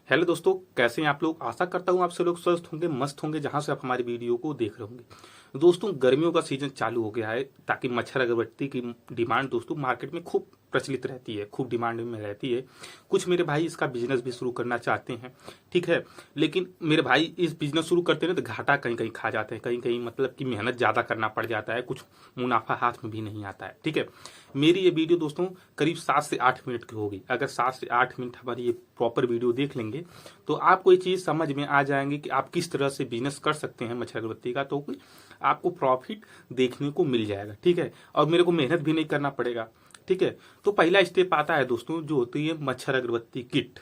Hello दोस्तों, कैसे हैं आप लोग। आशा करता हूं आप सब लोग स्वस्थ होंगे, मस्त होंगे जहां से आप हमारी वीडियो को देख रहे होंगे। दोस्तों, गर्मियों का सीजन चालू हो गया है, ताकि मच्छर अगरबत्ती की डिमांड दोस्तों मार्केट में खूब प्रचलित रहती है, खूब डिमांड में रहती है। कुछ मेरे भाई इसका बिजनेस भी शुरू करना चाहते हैं, ठीक है। लेकिन मेरे भाई इस बिजनेस शुरू करते हैं तो घाटा कहीं कहीं खा जाते हैं, कहीं कहीं मतलब कि मेहनत ज़्यादा करना पड़ जाता है, कुछ मुनाफा हाथ में भी नहीं आता है, ठीक है। मेरी ये वीडियो दोस्तों करीब 7 से 8 मिनट की होगी। अगर 7 से 8 मिनट हमारी ये प्रॉपर वीडियो देख लेंगे तो आपको ये चीज़ समझ में आ जाएंगे कि आप किस तरह से बिजनेस कर सकते हैं मच्छर अगरबत्ती का, तो आपको प्रॉफिट देखने को मिल जाएगा, ठीक है। और मेरे को मेहनत भी नहीं करना पड़ेगा, ठीक है। तो पहला स्टेप आता है दोस्तों, जो होती है मच्छर अगरबत्ती किट।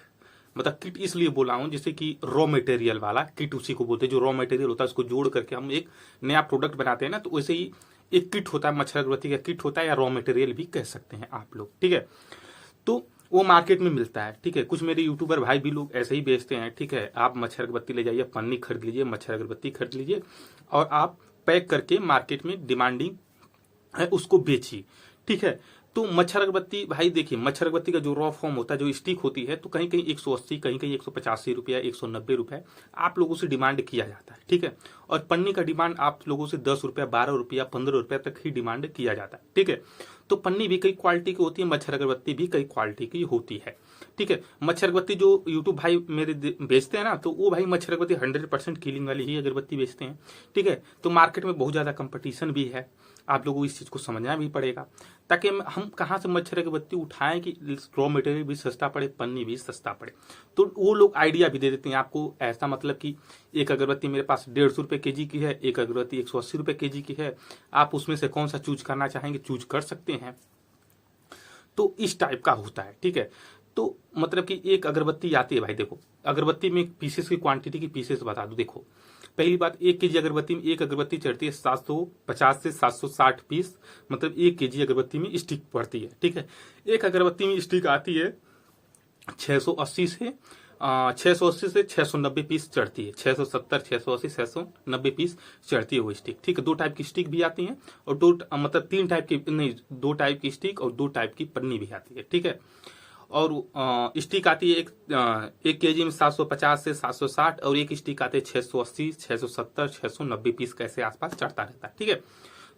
मतलब किट इसलिए बोला हूं जैसे कि रॉ मटेरियल वाला किट उसी को बोलते हैं, जो रॉ मटेरियल होता है उसको जोड़ करके हम एक नया प्रोडक्ट बनाते हैं ना, तो वैसे ही एक किट होता है, मच्छर अगरबत्ती का किट होता है, या रॉ मटेरियल भी कह सकते हैं आप लोग, ठीक है। तो वो मार्केट में मिलता है, ठीक है। कुछ मेरे यूट्यूबर भाई भी लोग ऐसे ही बेचते हैं, ठीक है। आप मच्छर अगरबत्ती ले जाइए, पन्नी खरीद लीजिए, मच्छर अगरबत्ती खरीद लीजिए और आप पैक करके मार्केट में डिमांडिंग है उसको बेचिए, ठीक है। तो मच्छर अगरबत्ती भाई देखिए, मच्छर अगरबत्ती का जो रॉ फॉर्म होता है, जो स्टिक होती है, तो कहीं कहीं 180, कहीं कहीं 185 रुपया, 190 रुपए आप लोगों से डिमांड किया जाता है, ठीक है। और पन्नी का डिमांड आप लोगों से 10 रुपया, 12 रुपया, 15 रुपया तक ही डिमांड किया जाता है, ठीक है। तो पन्नी भी कई क्वालिटी की होती है, मच्छर अगरबत्ती भी कई क्वालिटी की होती है, ठीक है। मच्छर अगरबत्ती जो यूट्यूब भाई मेरे बेचते हैं ना, तो वो भाई मच्छर अगरबत्ती 100% किलिंग वाली ही अगरबत्ती बेचते हैं, ठीक है। तो मार्केट में बहुत ज्यादा कंपटीशन भी है, आप लोगों को इस चीज को समझना भी पड़ेगा, ताकि हम कहाँ से मच्छर अगरबत्ती उठाएं कि रॉ मटेरियल भी सस्ता पड़े, पन्नी भी सस्ता पड़े। तो वो लोग आइडिया भी दे देते हैं आपको, ऐसा मतलब कि एक अगरबत्ती मेरे पास 150 रुपए केजी की है, एक अगरबत्ती 180 रुपए केजी की है, आप उसमें से कौन सा चूज करना चाहेंगे, चूज कर सकते हैं। तो इस टाइप का होता है, ठीक है। तो मतलब कि एक अगरबत्ती आती है भाई, देखो अगरबत्ती में पीसेस की क्वांटिटी की पीसेस बता दो। देखो पहली बात, 1 केजी अगरबत्ती में एक अगरबत्ती चढ़ती है 750 से 760 पीस, मतलब 1 केजी अगरबत्ती में स्टिक पड़ती है, ठीक है। एक अगरबत्ती में स्टिक आती है 680 से 680 से 690 पीस चढ़ती है, 670, 680, 690 पीस चढ़ती है वो स्टिक, ठीक है। 2 टाइप की स्टिक भी आती है और मतलब 3 टाइप की नहीं, 2 टाइप की स्टिक और 2 टाइप की पन्नी भी आती है, ठीक है। और स्टिक आती है 1 केजी में 750 से 760, और एक स्टिक आते हैं 680, 670, 690 पीस कैसे आसपास चढ़ता रहता है, ठीक है।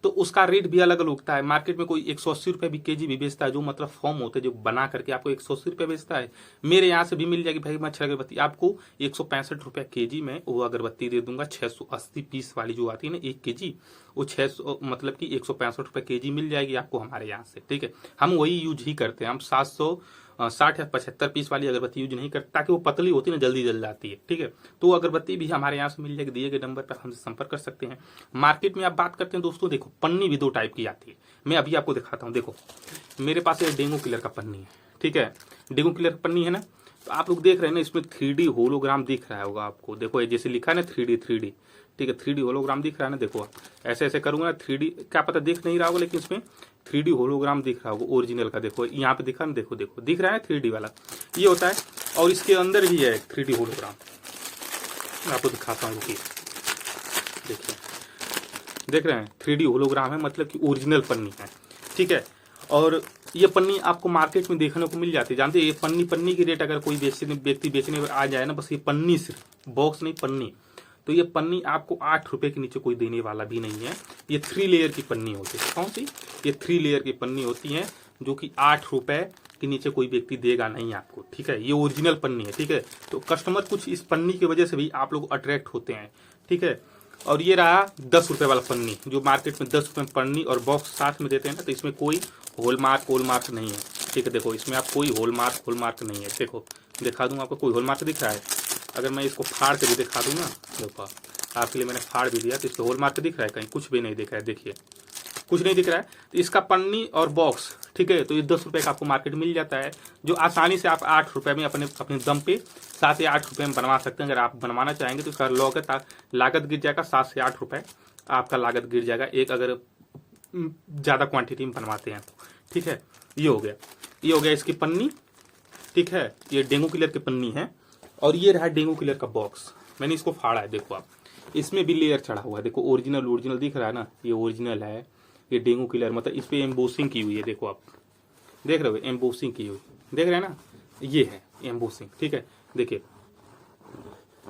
तो उसका रेट भी अलग अलग होता है। मार्केट में कोई 180 रुपए भी केजी भी बेचता है, जो मतलब फॉर्म होते हैं जो बना करके आपको 180 रुपए बेचता है। मेरे यहाँ से भी मिल जाएगी भाई मच्छर अगरबत्ती, आपको 165 रुपए केजी में वो अगरबत्ती दे दूंगा। 680 पीस वाली जो आती है ना 1 केजी, वो 600 मतलब कि 165 रुपए केजी मिल जाएगी आपको हमारे यहाँ से, ठीक है। हम वही यूज ही करते हैं, हम 760 या 75 पीस वाली अगरबत्ती यूज नहीं करते, ताकि वो पतली होती है ना, जल्दी जल जाती है, ठीक है। तो वो अगरबत्ती भी हमारे यहाँ से मिल जाएगी, दिए गए नंबर पर हमसे संपर्क कर सकते हैं। मार्केट में आप बात करते हैं दोस्तों, देखो पन्नी भी 2 टाइप की आती है, मैं अभी आपको दिखाता हूँ। देखो मेरे पास ये डेंगू किलर का पन्नी है, ठीक है। डेंगू किलर का पन्नी है ना, तो आप लोग देख रहे हैं ना, इसमें 3D होलोग्राम दिख रहा होगा आपको। देखो ये जैसे लिखा है ना 3D, ठीक है, 3D होलोग्राम दिख रहा है ना। देखो ऐसे ऐसे करूंगा ना, 3D क्या पता दिख नहीं रहा होगा, लेकिन इसमें 3D होलोग्राम दिख रहा होगा ओरिजिनल का। देखो यहाँ पे दिखा ना, देखो देखो दिख रहा है 3D वाला, ये होता है। और इसके अंदर भी है 3D होलोग्राम, आपको दिखाता हूँ, रुकिए, देखिए देख रहे हैं 3D होलोग्राम है, मतलब कि ओरिजिनल पन्नी है, ठीक है। और ये पन्नी आपको मार्केट में देखने को मिल जाती है, जानते हैं। ये पन्नी की रेट अगर कोई व्यक्ति बेचने आ जाए ना, बस ये पन्नी सिर्फ, बॉक्स नहीं पन्नी, तो ये पन्नी आपको 8 रुपए के नीचे कोई देने वाला भी नहीं है। ये 3 लेयर की पन्नी होती है। कौन सी? ये 3 लेयर की पन्नी होती है, जो कि 8 रुपए के नीचे कोई व्यक्ति देगा नहीं आपको, ठीक है। ये ओरिजिनल पन्नी है, ठीक है। तो कस्टमर कुछ इस पन्नी की वजह से भी आप लोग अट्रैक्ट होते हैं, ठीक है। और ये रहा 10 रुपए वाला पन्नी, जो मार्केट में 10 रुपए पन्नी और बॉक्स साथ में देते हैं ना, तो इसमें कोई होलमार्क नहीं है, ठीक है। देखो इसमें आप कोई होलमार्क नहीं है, देखो दिखा दूंगा आपको, कोई होलमार्क दिख रहा है। अगर मैं इसको फाड़ के भी दिखा दूं ना, देखो आपके लिए मैंने फाड़ भी दिया, तो इसमें होलमार्क दिख रहा है? कहीं कुछ भी नहीं दिख रहा है, देखिए कुछ नहीं दिख रहा है। तो इसका पन्नी और बॉक्स, ठीक है, तो ये 10 रुपए का आपको मार्केट मिल जाता है, जो आसानी से आप 8 रुपए में अपने दम पे 7 या 8 रुपए में बनवा सकते हैं। अगर आप बनवाना चाहेंगे तो इसका लागत गिर जाएगा 7 से 8 रुपए, आपका लागत गिर जाएगा एक, अगर ज़्यादा क्वांटिटी में बनवाते हैं तो, ठीक है। ये हो गया इसकी पन्नी, ठीक है। ये डेंगू किलर की पन्नी है। और ये रहा डेंगू किलर का बॉक्स, मैंने इसको फाड़ा है, देखो आप, इसमें भी लेयर चढ़ा हुआ है, देखो ओरिजिनल दिख रहा है ना, ये ओरिजिनल है। ये डेंगू किलर, मतलब इस पे एम्बोसिंग की हुई है, देखो आप देख रहे हो, एम्बोसिंग की हुई, देख रहे हैं ना, ये है एम्बोसिंग, ठीक है। देखिए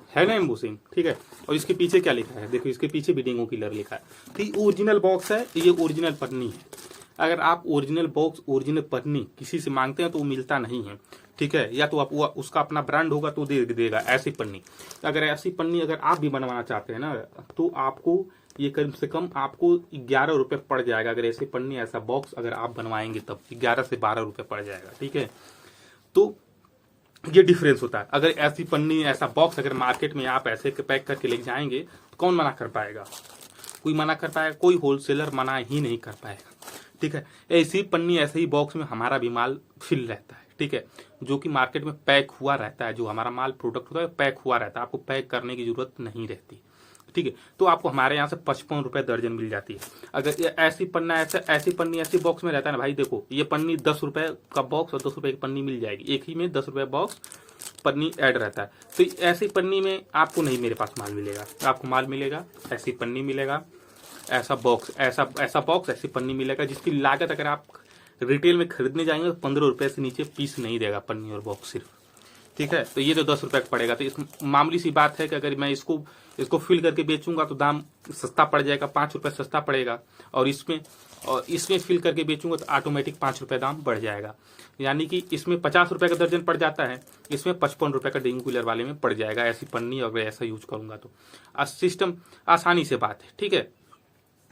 है ना एम्बोसिंग, ठीक है। और इसके पीछे क्या लिखा है, देखो इसके पीछे भी डेंगू किलर लिखा है। तो ये ओरिजिनल बॉक्स है, ये ओरिजिनल पन्नी है। अगर आप ओरिजिनल बॉक्स ओरिजिनल पन्नी किसी से मांगते हैं तो वो मिलता नहीं है, ठीक है। या तो आप उसका अपना ब्रांड होगा तो दे देगा ऐसी पन्नी। अगर ऐसी पन्नी अगर आप भी बनवाना चाहते हैं ना, तो आपको ये कम से कम आपको 11 रुपये पड़ जाएगा। अगर ऐसी पन्नी ऐसा बॉक्स अगर आप बनवाएंगे तब 11 से 12 रुपये पड़ जाएगा, ठीक है। तो ये डिफरेंस होता है। अगर ऐसी पन्नी ऐसा बॉक्स अगर मार्केट में आप ऐसे पैक करके लेके जाएंगे तो कौन मना कर पाएगा, कोई मना कर पाएगा, कोई होलसेलर मना ही नहीं कर पाएगा, ठीक है। ऐसी पन्नी ऐसे ही बॉक्स में हमारा भी माल फिल रहता है, ठीक है, जो कि मार्केट में पैक हुआ रहता है। जो हमारा माल प्रोडक्ट होता है पैक हुआ रहता है, आपको पैक करने की जरूरत नहीं रहती, ठीक है। तो आपको हमारे यहाँ से 55 रुपए दर्जन मिल जाती है। अगर ये ऐसी पन्ना ऐसी पन्नी ऐसी बॉक्स में रहता है ना भाई, देखो ये पन्नी 10 रुपए का बॉक्स और 10 रुपए की पन्नी मिल जाएगी, एक ही में 10 रुपए बॉक्स पन्नी ऐड रहता है। तो ऐसी पन्नी में आपको नहीं मेरे पास माल मिलेगा, आपको माल मिलेगा ऐसी पन्नी मिलेगा, ऐसा बॉक्स ऐसा बॉक्स ऐसी पन्नी मिलेगा, जिसकी लागत अगर आप रिटेल में खरीदने जाएंगे तो 15 रुपए से नीचे पीस नहीं देगा पन्नी और बॉक्स सिर्फ, ठीक है। तो ये तो 10 रुपए का पड़ेगा। तो इस मामूली सी बात है कि अगर मैं इसको फिल करके बेचूंगा तो दाम सस्ता पड़ जाएगा, 5 रुपए सस्ता पड़ेगा। और इसमें फिल करके बेचूंगा तो ऑटोमेटिक 5 रुपए दाम बढ़ जाएगा। यानी कि इसमें 50 रुपए का दर्जन पड़ जाता है, इसमें 55 रुपए का डेंगू किलर वाले में पड़ जाएगा। ऐसी पन्नी अगर ऐसा यूज करूंगा तो सिस्टम आसानी से बात है, ठीक है।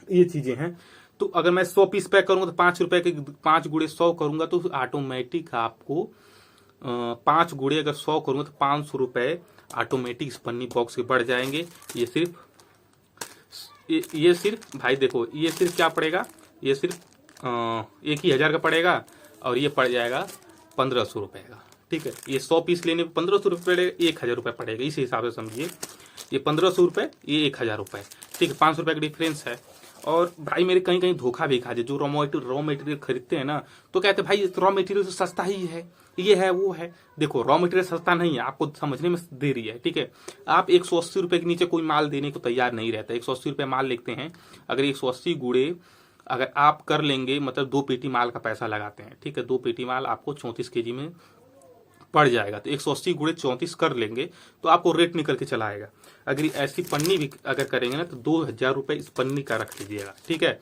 ये चीजें हैं। तो अगर मैं 100 पीस पैक करूंगा तो 5 रुपए के 5 गुणे 100 करूंगा तो ऑटोमेटिक आपको 5 गुणे अगर 100 करूंगा तो 500 रुपए ऑटोमेटिक इस पन्नी बॉक्स के बढ़ जाएंगे। ये सिर्फ भाई देखो, ये सिर्फ क्या पड़ेगा, ये सिर्फ 1,000 का पड़ेगा और ये पड़ जाएगा 1500 रुपए का, ठीक है। ये 100 पीस लेने पे 1500 रुपए पड़ेगा, 1000 रुपए पड़ेगा। इस हिसाब से समझिए, ये 1500 रुपए, ये 1000 रुपए, ठीक है। 500 रुपए का डिफरेंस है। और भाई मेरे कहीं कहीं धोखा भी खा जाए, जो रॉ मटेरियल खरीदते हैं ना, तो कहते हैं भाई रॉ मटेरियल तो सस्ता ही है, ये है वो है। देखो रॉ मटेरियल सस्ता नहीं है, आपको समझने में देरी है, ठीक है। आप 180 रुपए के नीचे कोई माल देने को तैयार नहीं रहता। 180 रुपए माल लिखते हैं, अगर 180 गुणे अगर आप कर लेंगे, मतलब 2 पेटी माल का पैसा लगाते हैं, ठीक है। 2 पेटी माल आपको 34 kg में पड़ जाएगा। तो 180 गुणे 34 कर लेंगे तो आपको रेट निकल के चला आएगा। अगर ऐसी पन्नी भी अगर करेंगे ना तो 2000 रुपए इस पन्नी का रख लीजिएगा, ठीक है।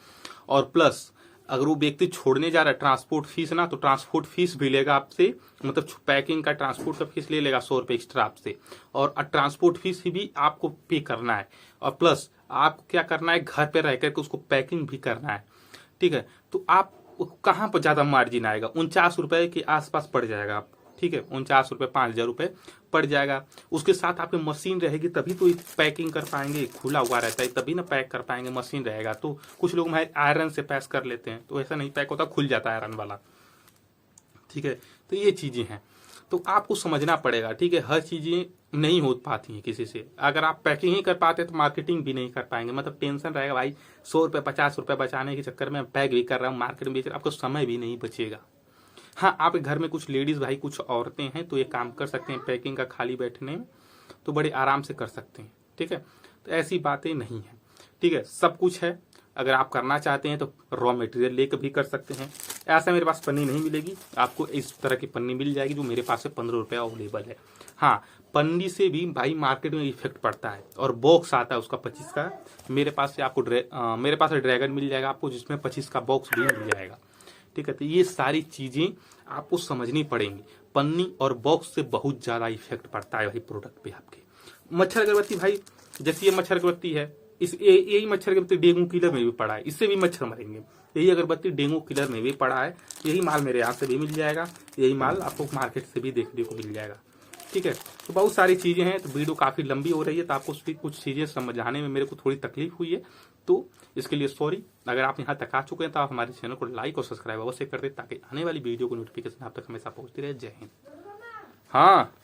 और प्लस अगर वो व्यक्ति छोड़ने जा रहा है, ट्रांसपोर्ट फीस ना, तो ट्रांसपोर्ट फीस भी लेगा आपसे, मतलब पैकिंग का ट्रांसपोर्ट का फीस ले लेगा 100 रुपए एक्स्ट्रा आपसे। और ट्रांसपोर्ट फीस भी आपको पे करना है। और प्लस आपको क्या करना है, घर पे रह करके उसको पैकिंग भी करना है, ठीक है। तो आप कहाँ पर ज्यादा मार्जिन आएगा, 49 रुपए के आसपास पड़ जाएगा आप, ठीक है। 49 रुपए 5000 रुपए पड़ जाएगा। उसके साथ आपकी मशीन रहेगी तभी तो पैकिंग कर पाएंगे, खुला हुआ रहता है तभी ना पैक कर पाएंगे, मशीन रहेगा तो। कुछ लोग आयरन से पैक कर लेते हैं, तो ऐसा नहीं पैक होता, खुल जाता है आयरन वाला, ठीक है। तो ये चीजें हैं, तो आपको समझना पड़ेगा, ठीक है। हर चीजें नहीं हो पाती हैं किसी से। अगर आप पैकिंग ही कर पाते तो मार्केटिंग भी नहीं कर पाएंगे, मतलब टेंशन रहेगा भाई 100 रुपए 50 रुपए बचाने के चक्कर में पैक भी कर रहा हूँ, मार्केट में बेच रहा हूं, आपको समय भी नहीं बचेगा। हाँ, आप घर में कुछ लेडीज भाई कुछ औरतें हैं तो ये काम कर सकते हैं पैकिंग का, खाली बैठने में तो बड़े आराम से कर सकते हैं, ठीक है। तो ऐसी बातें नहीं है, ठीक है। सब कुछ है, अगर आप करना चाहते हैं तो रॉ मटेरियल लेकर भी कर सकते हैं। ऐसा मेरे पास पन्नी नहीं मिलेगी आपको, इस तरह की पन्नी मिल जाएगी जो मेरे पास से 15 रुपये अवेलेबल है। हाँ, पन्नी से भी भाई मार्केट में इफेक्ट पड़ता है। और बॉक्स आता है उसका 25 का, मेरे पास से आपको मेरे पास ड्रैगन मिल जाएगा आपको, जिसमें 25 का बॉक्स भी मिल जाएगा, ठीक है। तो ये सारी चीजें आपको समझनी पड़ेंगी। पन्नी और बॉक्स से बहुत ज्यादा इफेक्ट पड़ता है वही प्रोडक्ट पे आपके। मच्छर अगरबत्ती भाई, जैसे ये मच्छर अगरबत्ती है, यही मच्छर अगरबत्ती डेंगू किलर में भी पड़ा है, इससे भी मच्छर मरेंगे। यही अगरबत्ती डेंगू किलर में भी पड़ा है, यही माल मेरे यहाँ से भी मिल जाएगा, यही माल आपको मार्केट से भी देखने को मिल जाएगा, ठीक है। तो बहुत सारी चीजें हैं। तो वीडियो काफी लंबी हो रही है, तो आपको उसकी कुछ चीजें समझाने में मेरे को थोड़ी तकलीफ हुई है, तो इसके लिए सॉरी। अगर आप यहाँ तक आ चुके हैं तो आप हमारे चैनल को लाइक और सब्सक्राइब अवश्य कर दें, ताकि आने वाली वीडियो को नोटिफिकेशन आप तक हमेशा पहुंचती रहे। जय हिंद। हाँ।